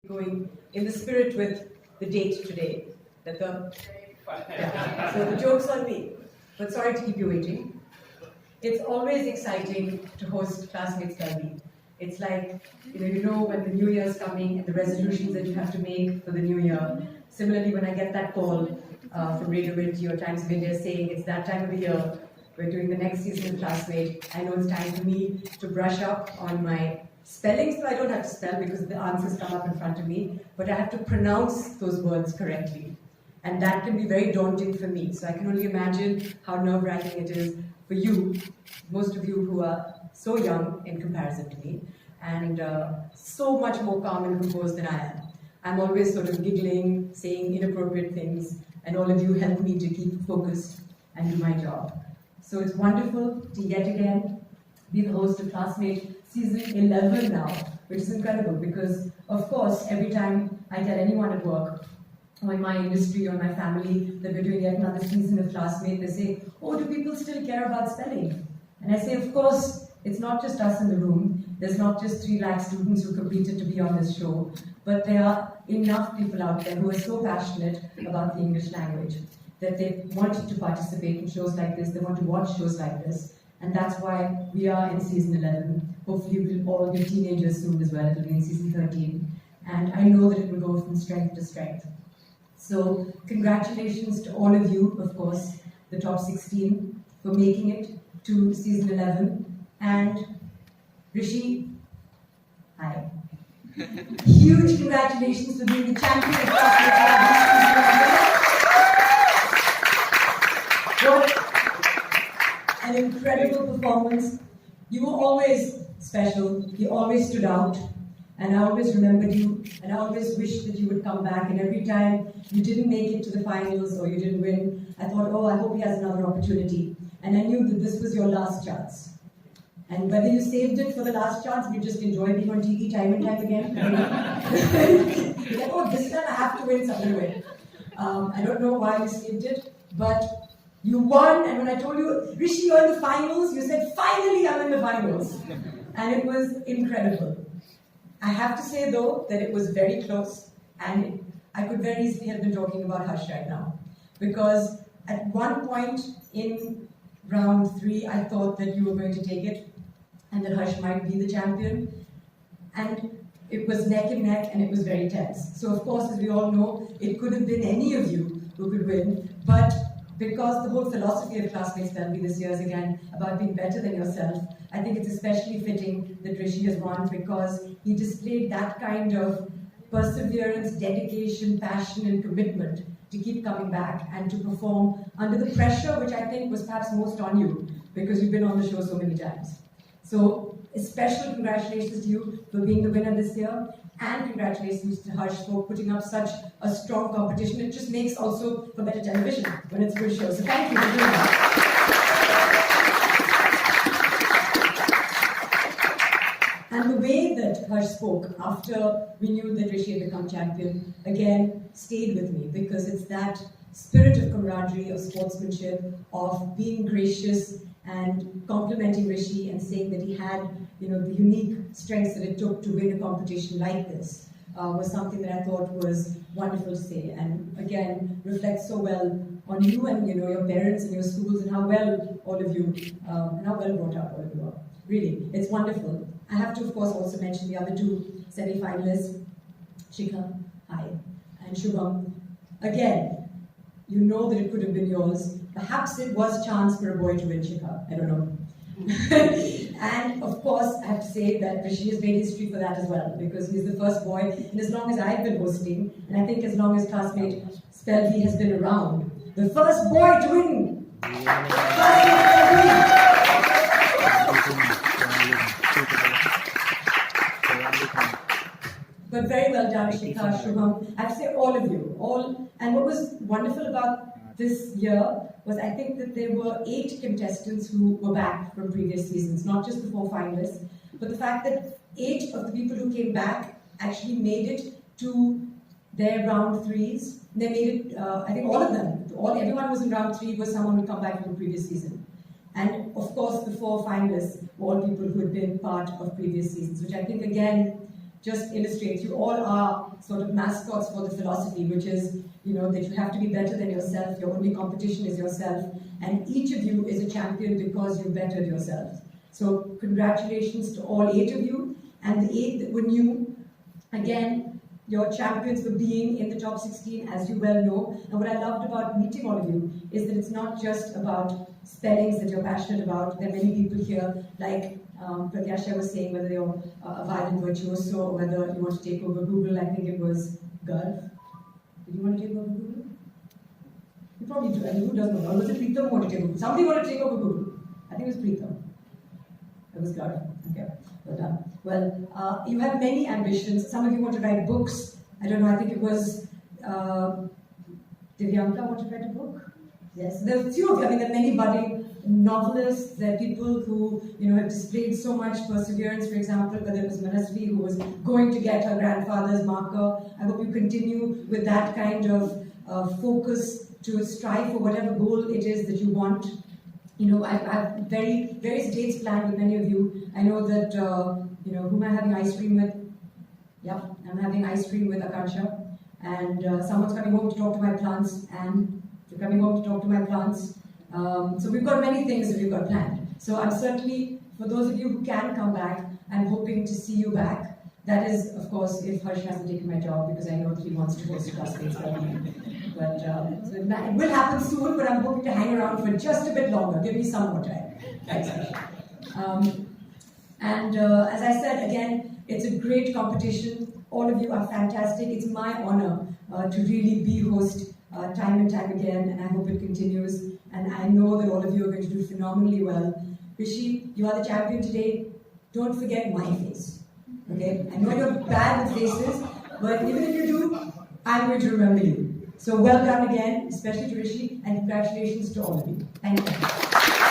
Going in the spirit with the date today. So the joke's on me, but sorry to keep you waiting. It's always exciting to host ClassMate SpellBee. It's like, you know when the new year's coming and the resolutions that you have to make for the new year. Similarly, when I get that call from Radio Minty or Times of India saying it's that time of the year, we're doing the next season of ClassMate, I know it's time for me to brush up on my spelling, so I don't have to spell because the answers come up in front of me, but I have to pronounce those words correctly. And that can be very daunting for me. So I can only imagine how nerve-wracking it is for you, most of you who are so young in comparison to me, and so much more calm and composed than I am. I'm always sort of giggling, saying inappropriate things, and all of you help me to keep focused and do my job. So it's wonderful to yet again be the host of ClassMate Season 11 now, which is incredible because, of course, every time I tell anyone at work or in my industry or my family that we're doing yet another season of ClassMate, they say, oh, do people still care about spelling? And I say, of course, it's not just us in the room. There's not just 3 lakh students who competed to be on this show, but there are enough people out there who are so passionate about the English language that they wanted to participate in shows like this, they want to watch shows like this, and that's why we are in season 11. Hopefully we'll all be teenagers soon as well, it'll be in season 13, and I know that it will go from strength to strength. So congratulations to all of you, of course, the top 16, for making it to season 11, and Rishi, hi. Huge congratulations for being the champion of ClassMate. What an incredible performance. You were always special, you always stood out, and I always remembered you, and I always wished that you would come back, and every time you didn't make it to the finals or you didn't win, I thought, oh, I hope he has another opportunity. And I knew that this was your last chance. And whether you saved it for the last chance, you just enjoy being on TV time and time again. You're like, oh, this time I have to win, so I'm going to win. I don't know why you saved it, but you won, and when I told you, Rishi, you're in the finals, you said, finally I'm in the finals. And it was incredible. I have to say, though, that it was very close, and I could very easily have been talking about Harsh right now. Because at one point in round 3, I thought that you were going to take it, and that Harsh might be the champion. And it was neck and neck, and it was very tense. So, of course, as we all know, it could have been any of you who could win, but because the whole philosophy of ClassMate SpellBee this year is again about being better than yourself, I think it's especially fitting that Rishi has won because he displayed that kind of perseverance, dedication, passion and commitment to keep coming back and to perform under the pressure which I think was perhaps most on you because you've been on the show so many times. So a special congratulations to you for being the winner this year, and congratulations to Harsh for putting up such a strong competition. It just makes also for better television when it's a good show. So thank you for doing that. And the way that Harsh spoke after we knew that Rishi had become champion, again, stayed with me because it's that spirit of camaraderie, of sportsmanship, of being gracious and complimenting Rishi and saying that he had, the unique strengths that it took to win a competition like this was something that I thought was wonderful to say, and again reflects so well on you and your parents and your schools and how well all of you and how well brought up all of you are. Really, it's wonderful. I have to, of course, also mention the other 2 semi-finalists, Shikha, hi, and Shubham. Again, you know that it could have been yours. Perhaps it was chance for a boy to win, Shikha. I don't know. And of course, I have to say that Rishi has made history for that as well, because he's the first boy, and as long as I've been hosting, and I think as long as ClassMate SpellBee has been around, the first boy to win. But very well done, Shikha, Shubham. I have to say all of you, all. And what was wonderful about this year was I think that there were 8 contestants who were back from previous seasons, not just the 4 finalists, but the fact that 8 of the people who came back actually made it to their round 3s. They made it, I think all of them, everyone who was in round 3 was someone who had come back from the previous season. And of course the 4 finalists were all people who had been part of previous seasons, which I think again just illustrates. You all are sort of mascots for the philosophy, which is, that you have to be better than yourself. Your only competition is yourself. And each of you is a champion because you bettered yourselves. So congratulations to all 8 of you. And the 8 that were new, again, you're champions for being in the top 16, as you well know. And what I loved about meeting all of you is that it's not just about spellings that you're passionate about. There are many people here, like Pratyasha was saying, whether you're a violin virtuoso or whether you want to take over Google. I think it was Gulf. Did you want to take over Google? You probably do. I mean, who doesn't know? Or was it Preetham who wanted to take over? Somebody wanted to take over Google. I think it was Preetham. It was Gulf. Okay. Well done. Well, you have many ambitions. Some of you want to write books. I don't know, I think it was Divyanka wanted to write a book. Yes, there are a few of you. I mean, there are many budding novelists. There are people who, have displayed so much perseverance. For example, whether it was Manasvi, who was going to get her grandfather's marker. I hope you continue with that kind of focus to strive for whatever goal it is that you want. I have various dates planned with many of you. I know that, whom am I having ice cream with? Yeah, I'm having ice cream with Akansha. And someone's coming home to talk to my plants, and you're coming home to talk to my plants. So we've got many things that we've got planned. So I'm certainly, for those of you who can come back, I'm hoping to see you back. That is, of course, if Harsh hasn't taken my job, because I know that he wants to host ClassMate. But so it will happen soon, but I'm hoping to hang around for just a bit longer. Give me some more time. Thanks, Harsh. As I said, again, it's a great competition. All of you are fantastic. It's my honor to really be host time and time again, and I hope it continues. And I know that all of you are going to do phenomenally well. Rishi, you are the champion today. Don't forget my face. Okay? I know you're bad with faces, but even if you do, I'm going to remember you. So well done again, especially to Rishi, and congratulations to all of you. Thank you.